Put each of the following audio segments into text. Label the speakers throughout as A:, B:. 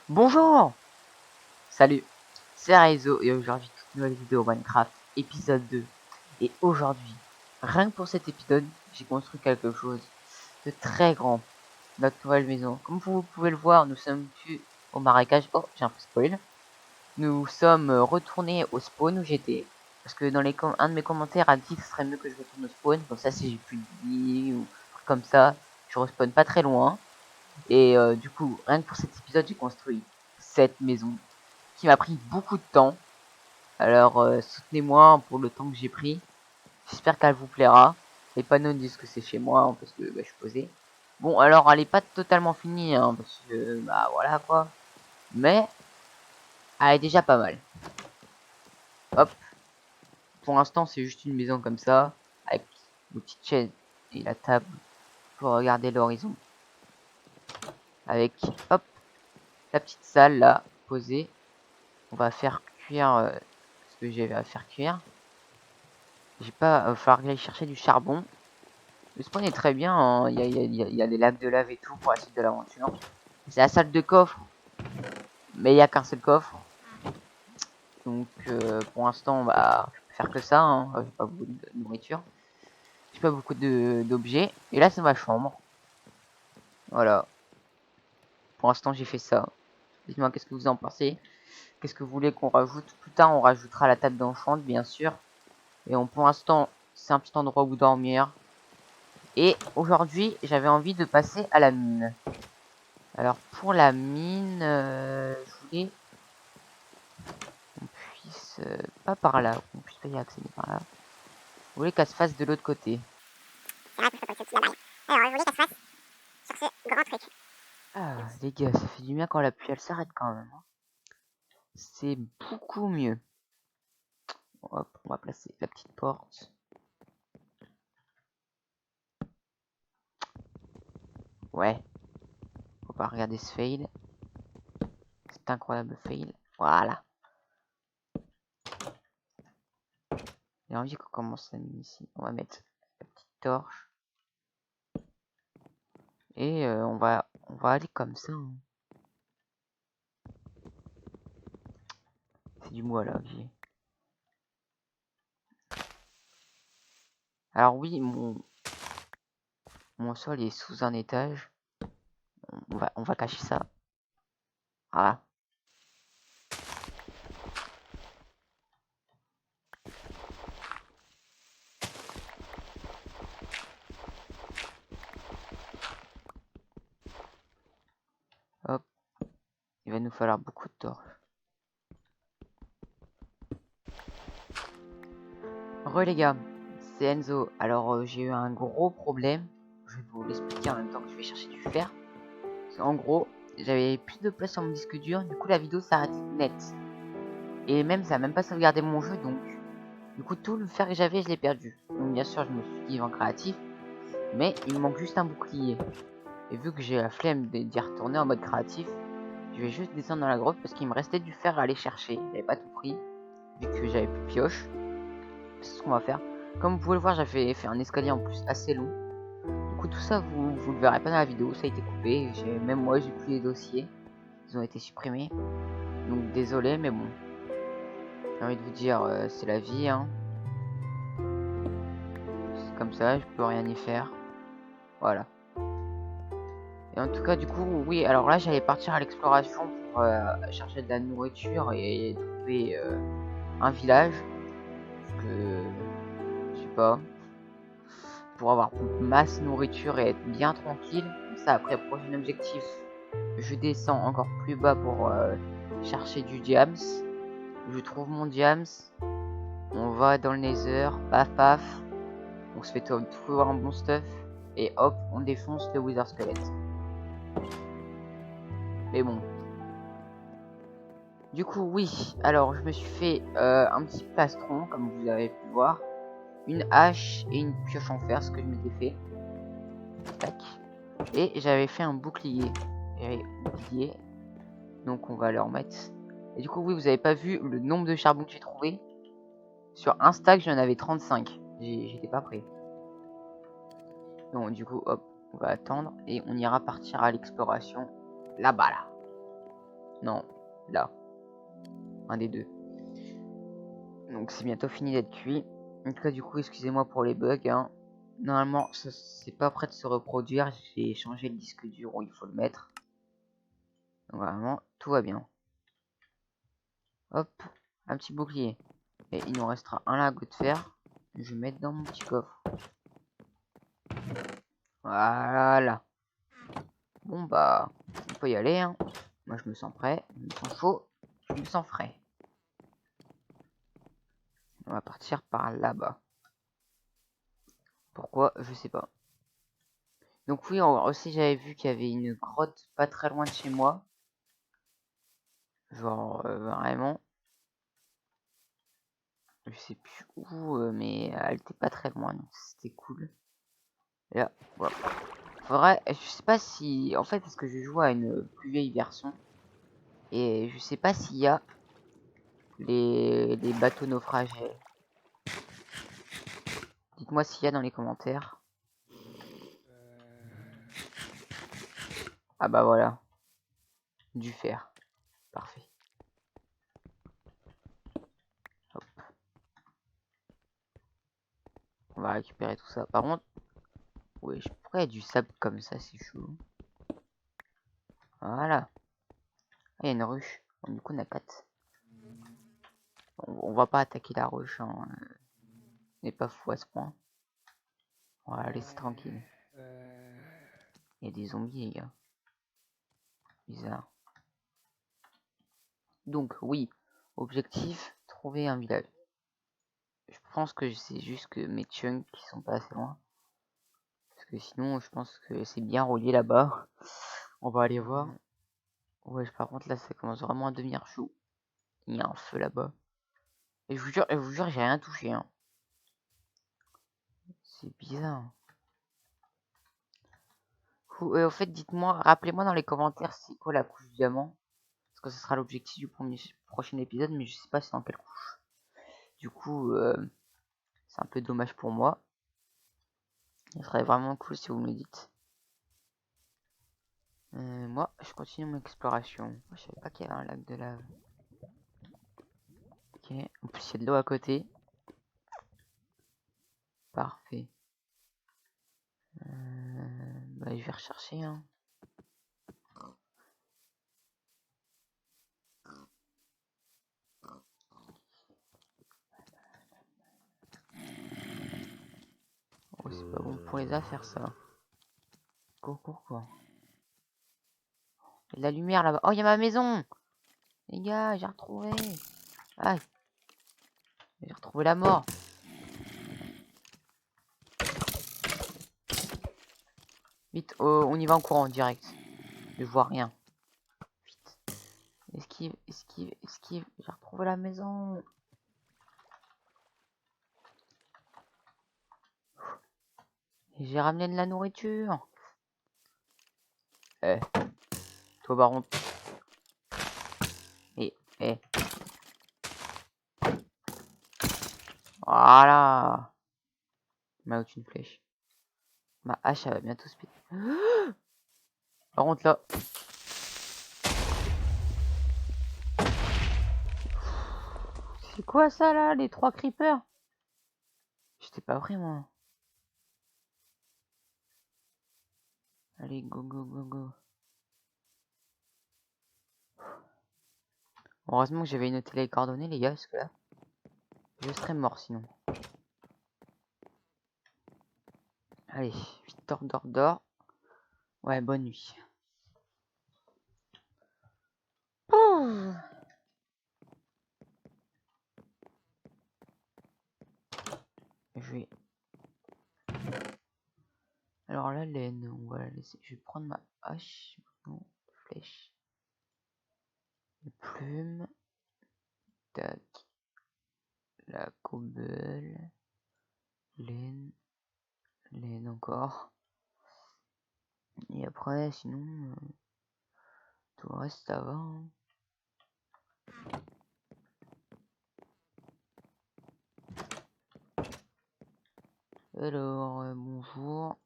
A: Bonjour. Salut, c'est Raizo et aujourd'hui toute nouvelle vidéo Minecraft épisode 2. Et aujourd'hui, rien que pour cet épisode, j'ai construit quelque chose de très grand. Notre nouvelle maison. Comme vous pouvez le voir, nous sommes plus au marécage. Oh, j'ai un peu spoil. Nous sommes retournés au spawn où j'étais. Parce que dans un de mes commentaires a dit que ce serait mieux que je retourne au spawn. Comme ça, si j'ai plus de vie ou comme ça, je respawn pas très loin. Et du coup, rien que pour cet épisode, j'ai construit cette maison qui m'a pris beaucoup de temps. Alors soutenez-moi pour le temps que j'ai pris. J'espère qu'elle vous plaira. Les panneaux disent que c'est chez moi hein, parce que je suis posé. Bon alors elle est pas totalement finie hein, parce que bah voilà quoi. Mais elle est déjà pas mal. Hop. Pour l'instant c'est juste une maison comme ça. Avec une petite chaise et la table pour regarder l'horizon. Avec hop la petite salle là posée. On va faire cuire ce que j'ai à faire cuire. J'ai pas, falloir que j'aille chercher du charbon. Le spawn est très bien, hein. Il y a des lacs de lave et tout pour la suite de l'aventure. C'est la salle de coffre, mais il n'y a qu'un seul coffre. Donc pour l'instant, bah, je peux faire que ça. Hein. J'ai pas beaucoup de nourriture. J'ai pas beaucoup d'objets. Et là, c'est ma chambre. Voilà. Pour l'instant, j'ai fait ça. Dites-moi, qu'est-ce que vous en pensez? Qu'est-ce que vous voulez qu'on rajoute? Plus tard, on rajoutera la table d'enchant, bien sûr. Et pour l'instant, c'est un petit endroit où dormir. Et aujourd'hui, j'avais envie de passer à la mine. Alors pour la mine, je voulais qu'on puisse pas par là, qu'on puisse pas y accéder par là. Je voulais qu'elle se fasse de l'autre côté.
B: C'est vrai que je peux pas là-bas. Alors, je voulais qu'elle se fasse sur ce grand truc.
A: Ah les gars, ça fait du bien quand la pluie elle s'arrête quand même. Hein. C'est beaucoup mieux. Hop, on va placer la petite porte. Ouais, faut pas regarder ce fail. C'est incroyable fail. Voilà. J'ai envie qu'on commence la mine ici. On va mettre la petite torche. Et on va aller comme ça. Hein. C'est du moi là que j'ai. Alors oui, mon sol est sous un étage. On va cacher ça. Voilà. Hop. Il va nous falloir beaucoup de torches. Re les gars, c'est Enzo. Alors j'ai eu un gros problème. Je vais vous l'expliquer en même temps que je vais chercher du fer. En gros, j'avais plus de place sur mon disque dur. Du coup la vidéo s'arrête net. Et même ça a même pas sauvegardé mon jeu donc. Du coup tout le fer que j'avais je l'ai perdu. Donc bien sûr je me suis dit en créatif. Mais il me manque juste un bouclier. Et vu que j'ai la flemme d'y retourner en mode créatif, je vais juste descendre dans la grotte parce qu'il me restait du fer à aller chercher. J'avais pas tout pris, vu que j'avais plus de pioche. C'est ce qu'on va faire. Comme vous pouvez le voir, j'avais fait un escalier en plus assez long. Du coup, tout ça, vous le verrez pas dans la vidéo, ça a été coupé. Même moi, j'ai plus les dossiers. Ils ont été supprimés. Donc désolé, mais bon. J'ai envie de vous dire, c'est la vie, hein. C'est comme ça, je peux rien y faire. Voilà. Et en tout cas, du coup, oui, alors là, j'allais partir à l'exploration pour chercher de la nourriture et trouver un village. Parce que, je sais pas, pour avoir masse nourriture et être bien tranquille. Comme ça, après, prochain objectif, je descends encore plus bas pour chercher du diams. Je trouve mon diams. On va dans le nether, paf paf. On se fait trouver un bon stuff. Et hop, on défonce le wither squelette. Mais bon. Du coup, oui. Alors, je me suis fait un petit plastron, comme vous avez pu voir. Une hache et une pioche en fer, ce que je m'étais fait. Tac. Et j'avais fait un bouclier. J'avais oublié. Donc on va le remettre. Et du coup, oui, vous avez pas vu le nombre de charbon que j'ai trouvé. Sur un stack, j'en avais 35. J'étais pas prêt. Donc du coup, hop, on va attendre. Et on ira partir à l'exploration. Là-bas, là. Non, là. Un des deux. Donc c'est bientôt fini d'être cuit. En tout cas, du coup, excusez-moi pour les bugs. Hein. Normalement, c'est pas prêt de se reproduire. J'ai changé le disque dur où il faut le mettre. Donc vraiment, tout va bien. Hop, un petit bouclier. Et il nous restera un lagot de fer. Je vais mettre dans mon petit coffre. Voilà. Bon bah, on peut y aller. Hein. Moi, je me sens prêt. Je me sens chaud. Je me sens frais. On va partir par là-bas. Pourquoi? Je sais pas. Donc oui, aussi j'avais vu qu'il y avait une grotte pas très loin de chez moi. Genre vraiment. Je sais plus où, mais elle était pas très loin, donc c'était cool. Et là, voilà. Faudrait, je sais pas si, en fait, parce que je joue à une plus vieille version. Et je sais pas s'il y a les bateaux naufragés. Dites-moi s'il y a dans les commentaires. Ah bah voilà. Du fer. Parfait. Hop. On va récupérer tout ça. Par contre, ouais, je pourrais du sable comme ça, c'est chaud. Voilà. Ah, il y a une ruche. Bon, du coup, on a 4. On va pas attaquer la ruche, hein. On n'est pas fou à ce point. On va laisser tranquille. Il y a des zombies, les gars. Bizarre. Donc, oui. Objectif, trouver un village. Je pense que c'est juste que mes chunks qui sont pas assez loin. Parce que sinon, je pense que c'est bien relié là-bas. On va aller voir. Ouais, par contre, là, ça commence vraiment à devenir chaud. Il y a un feu là-bas. Et je vous jure, j'ai rien touché, hein. C'est bizarre. Au fait, dites-moi, rappelez-moi dans les commentaires c'est quoi la couche diamant. Parce que ce sera l'objectif du prochain épisode, mais je sais pas c'est dans quelle couche. Du coup, c'est un peu dommage pour moi. Il serait vraiment cool si vous me le dites. Moi, je continue mon exploration. Je savais pas qu'il y avait un lac de lave. Ok, en plus il y a de l'eau à côté. Parfait. Bah, je vais rechercher. Hein. Oh, c'est pas bon pour les affaires ça. Cours, cours, cours. Il y a de la lumière là-bas. Oh, il y a ma maison! Les gars, j'ai retrouvé. Aïe, j'ai retrouvé la mort. Vite, on y va en courant direct. Je vois rien. Vite. Esquive, esquive, esquive. J'ai retrouvé la maison. Et j'ai ramené de la nourriture. Eh, toi baron. Eh. Voilà. Ma aucune flèche. Ma hache, elle va bientôt se péter. Par contre là. C'est quoi ça là, les 3 creepers? J'étais pas prêt moi. Allez, go, go, go, go. Heureusement que j'avais noté les coordonnées, les gars, parce que là, je serais mort sinon. Allez, vite, dors. Ouais, bonne nuit. Oh, je vais... Alors la laine, on va la laisser. Je vais prendre ma hache, non, flèche, les plumes, tac, la cobble, laine, laine encore. Et après, sinon, tout le reste ça va. Hein. Alors, bonjour.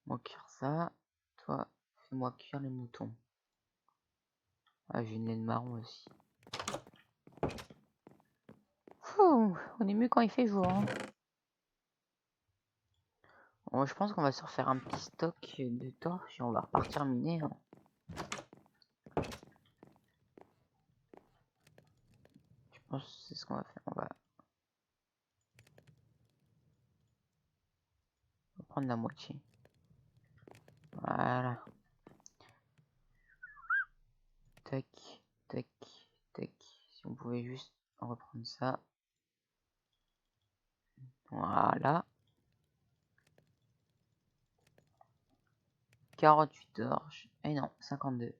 A: Moi cuire ça. Toi, fais-moi cuire les moutons. Ah, j'ai une laine marron aussi. Ouh, on est mieux quand il fait jour. Hein. Bon, je pense qu'on va se refaire un petit stock de torches et on va repartir miner. Hein. Je pense que c'est ce qu'on va faire. On va prendre la moitié. Voilà. Tac, tac, tac. Si on pouvait juste reprendre ça. Voilà. 48 torches. Et non, 52.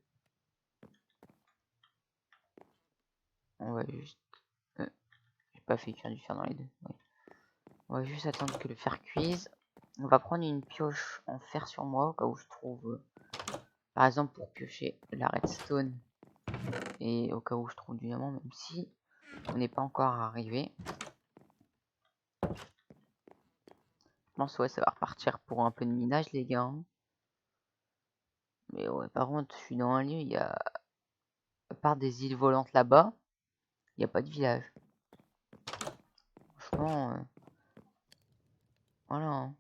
A: On va juste... j'ai pas fait cuire du fer dans les deux. Ouais. On va juste attendre que le fer cuise. On va prendre une pioche en fer sur moi au cas où je trouve... par exemple pour piocher la redstone. Et au cas où je trouve du diamant, même si on n'est pas encore arrivé. Je pense ouais ça va repartir pour un peu de minage les gars. Mais ouais par contre je suis dans un lieu, il y a... à part des îles volantes là-bas, il n'y a pas de village. Franchement... voilà. Hein.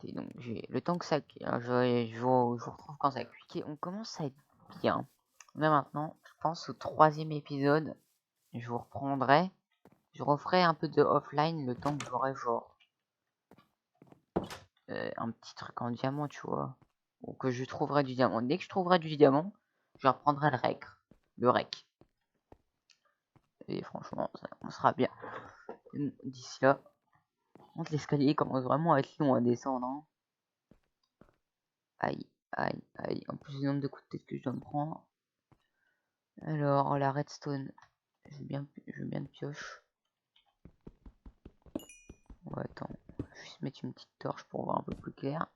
A: Et donc j'ai le temps que ça je vous retrouve quand ça cuit. Ok, on commence à être bien. Mais maintenant, je pense au 3e épisode, je vous reprendrai. Je referai un peu de offline le temps que j'aurai genre un petit truc en diamant, tu vois. Ou que je trouverai du diamant. Dès que je trouverai du diamant, je reprendrai le rec. Et franchement, on sera bien. D'ici là, l'escalier commence vraiment à être long à descendre. Hein. Aïe, aïe, aïe. En plus du nombre de coups de tête que je dois me prendre. Alors, la redstone. Je veux bien de pioche. Ouais, attends. Je vais juste mettre une petite torche pour voir un peu plus clair.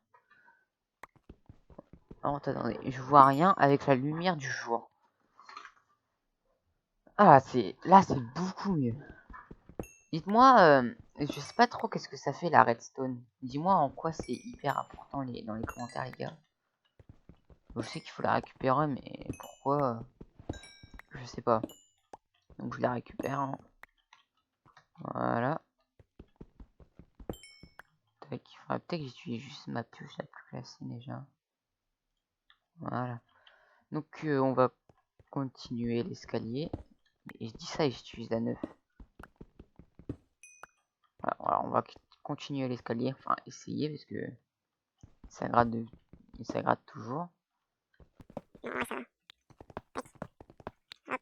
A: Oh, attendez, je vois rien avec la lumière du jour. Ah, là, c'est beaucoup mieux. Dites-moi, je sais pas trop qu'est-ce que ça fait la redstone. Dis-moi en quoi c'est hyper important dans les commentaires, les gars. Je sais qu'il faut la récupérer, mais pourquoi je sais pas. Donc je la récupère. Hein. Voilà. Il faudrait peut-être que j'utilise juste ma pioche la plus classée déjà. Voilà. Donc on va continuer l'escalier. Et je dis ça et j'utilise la 9. Voilà, on va continuer l'escalier. Enfin, essayer parce que ça gratte toujours.
B: Non, ouais, ça va. Hop.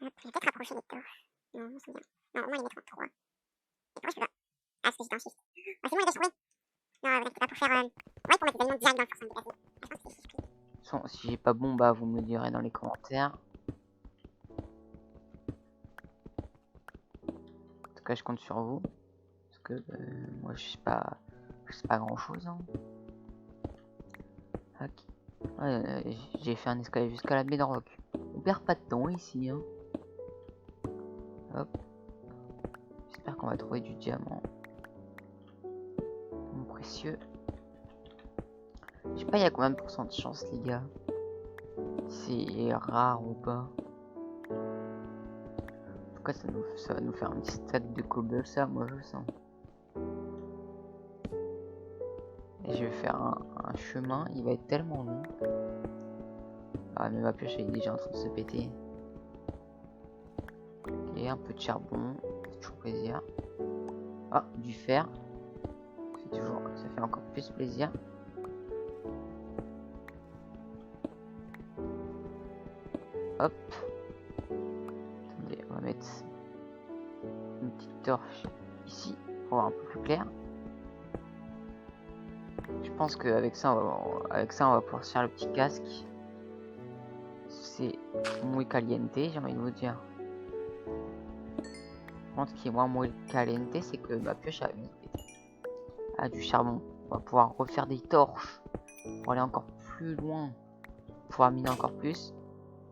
B: Hop, je vais peut-être rapprocher les torches. Non, c'est bien. Non, au moins les mettre en 3. Et pourquoi je peux pas? Ah, c'est juste un shift. Ah, c'est bon, les gars, j'ai trouvé. Non, vous inquiétez pas pour faire. Ouais, pour mettre des aliments direct dans le forçant de déplacer. Ah, je pense que c'est shift.
A: Si j'ai pas bon, bah vous me le direz dans les commentaires. En tout cas, je compte sur vous. Parce que moi, je sais pas grand chose. Hein. Okay. Ouais, j'ai fait un escalier jusqu'à la bedrock. On perd pas de temps ici. Hein. Hop. J'espère qu'on va trouver du diamant. Mon précieux. Je sais pas, il y a combien de pourcents de chance, les gars. C'est rare ou pas. En tout cas, ça va nous faire un petit stack de cobble, ça, moi je sens. Et je vais faire un chemin, il va être tellement long. Ah, mais ma pioche elle est déjà en train de se péter. Ok, un peu de charbon, c'est toujours plaisir. Ah, du fer. Ça fait encore plus plaisir. Hop. Attendez, on va mettre une petite torche ici pour voir un peu plus clair. Je pense qu'avec ça, on va pouvoir se faire le petit casque. C'est muy caliente, j'ai envie de vous dire. Par contre, ce qui est moins caliente, c'est que ma pioche a du charbon. On va pouvoir refaire des torches pour aller encore plus loin, pouvoir miner encore plus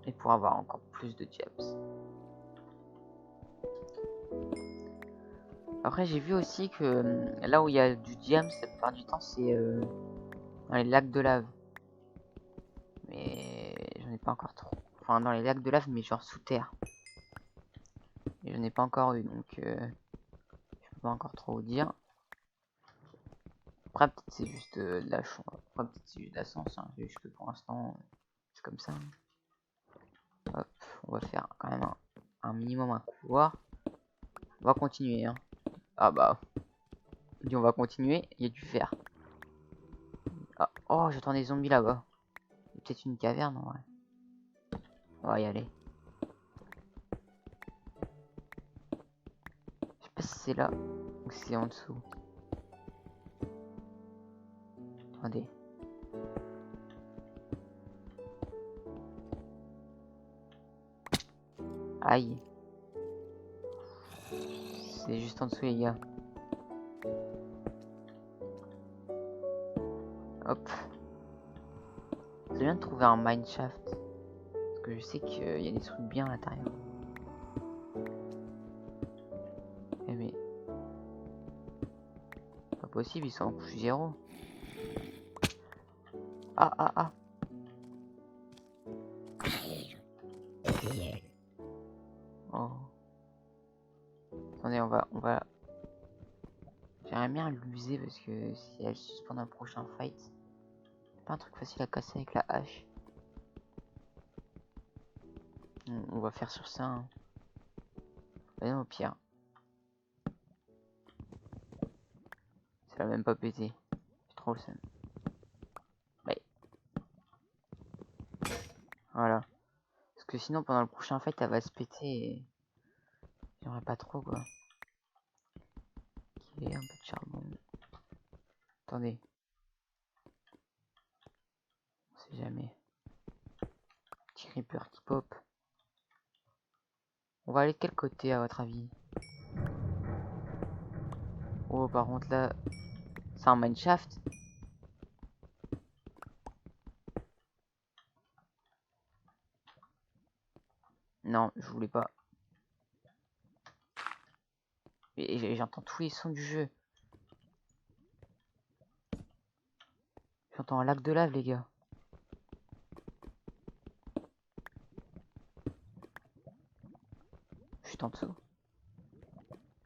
A: et pour avoir encore plus de diams. Après, j'ai vu aussi que là où il y a du diams, la plupart du temps, c'est dans les lacs de lave. pas encore trop. Enfin, dans les lacs de lave, mais genre sous terre. Et je n'ai pas encore eu, donc je peux pas encore trop vous dire. Après, peut-être c'est juste de la chance. Après, peut-être c'est juste de la chance. Hein. Juste que pour l'instant, c'est comme ça. Hop, on va faire quand même un minimum un couloir. On va continuer. Hein. Ah bah, on va continuer. Il y a du fer. Ah, oh, j'entends des zombies là-bas. Peut-être une caverne, ouais. On va y aller. Je sais pas si c'est là ou si c'est en dessous. Attendez. Aïe. C'est juste en dessous, les gars. Hop. C'est bien de trouver un mineshaft. Parce que je sais qu'il y a des trucs bien à l'intérieur. Eh mais... Pas possible, ils sont en couche 0. Ah ah ah. Oh. Attendez, on va... J'aimerais bien l'user parce que si elle suspend un prochain fight, c'est pas un truc facile à casser avec la hache. On va faire sur ça. Hein. Bah non, au pire. Ça va même pas péter. C'est trop le seum. Ouais. Voilà. Parce que sinon, pendant le prochain fight, elle va se péter et... J'aimerais pas trop, quoi. Ok, un peu de charbon. Attendez. On sait jamais. Petit creeper qui pop. On va aller de quel côté, à votre avis? Oh, par contre, là... C'est un mineshaft. Non, je voulais pas. Et j'entends tous les sons du jeu. J'entends un lac de lave, les gars. Juste en dessous.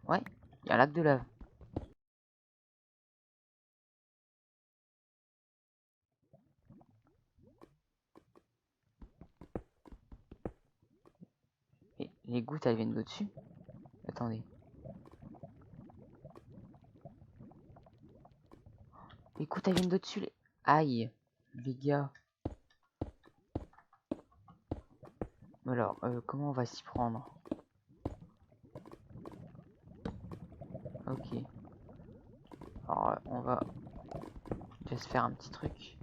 A: Ouais, il y a un lac de lave. Et les gouttes, elles viennent d'au-dessus. Attendez. Les gouttes, elles viennent d'au-dessus. Aïe, les gars. Alors, comment on va s'y prendre? Ok. Alors, on va juste faire un petit truc.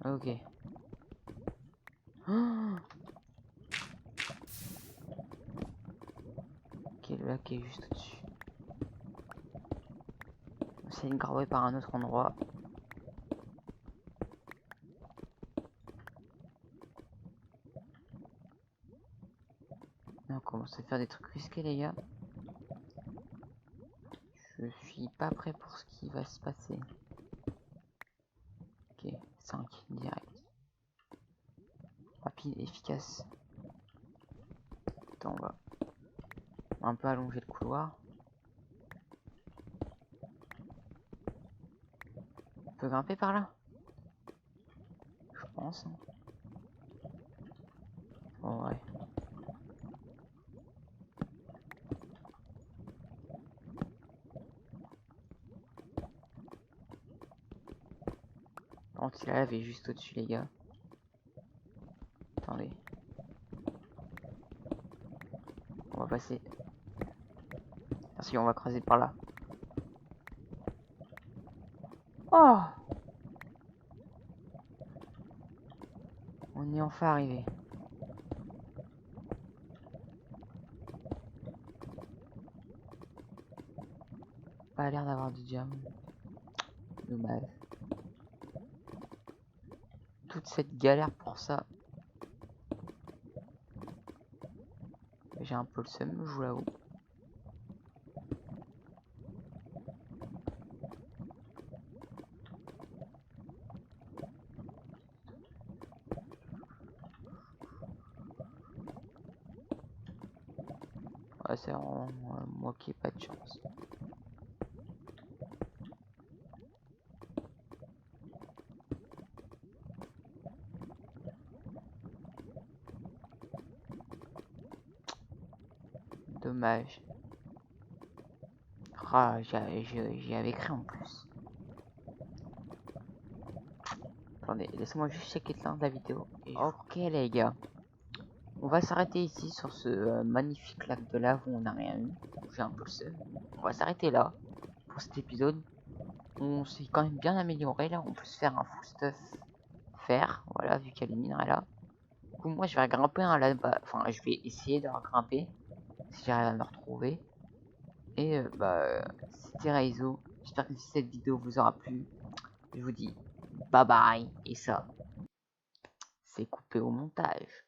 A: Ok. Oh, ok, le lac est juste au-dessus. On essaie de graver par un autre endroit. On commence à faire des trucs risqués, les gars. Je suis pas prêt pour ce qui va se passer. Ok, 5 direct. Rapide, efficace. Attends, on va un peu allonger le couloir. On peut grimper par là? Je pense. Hein. Bon, ouais. Par contre, si la lave est juste au-dessus, les gars. Attendez. On va passer. Merci, on va creuser par là. Oh! On est enfin arrivé. Pas l'air d'avoir du diamant. Dommage. Toute cette galère pour ça. J'ai un peu le seum, je vous l'avoue. Ouais, c'est vraiment moi qui ai pas de chance. Dommage. Ah, j'y avais cru en plus. Attendez, laissez-moi juste checker le temps de la vidéo. Ok les gars. On va s'arrêter ici sur ce magnifique lac de lave où on n'a rien eu. J'ai un peu le seum. On va s'arrêter là pour cet épisode. On s'est quand même bien amélioré là. On peut se faire un full stuff fer. Voilà, vu qu'il y a les minerais là. Du coup, moi je vais grimper là-bas. Enfin, je vais essayer de grimper si j'arrive à me retrouver. Et c'était Raizo. J'espère que cette vidéo vous aura plu. Je vous dis bye bye. Et ça, c'est coupé au montage.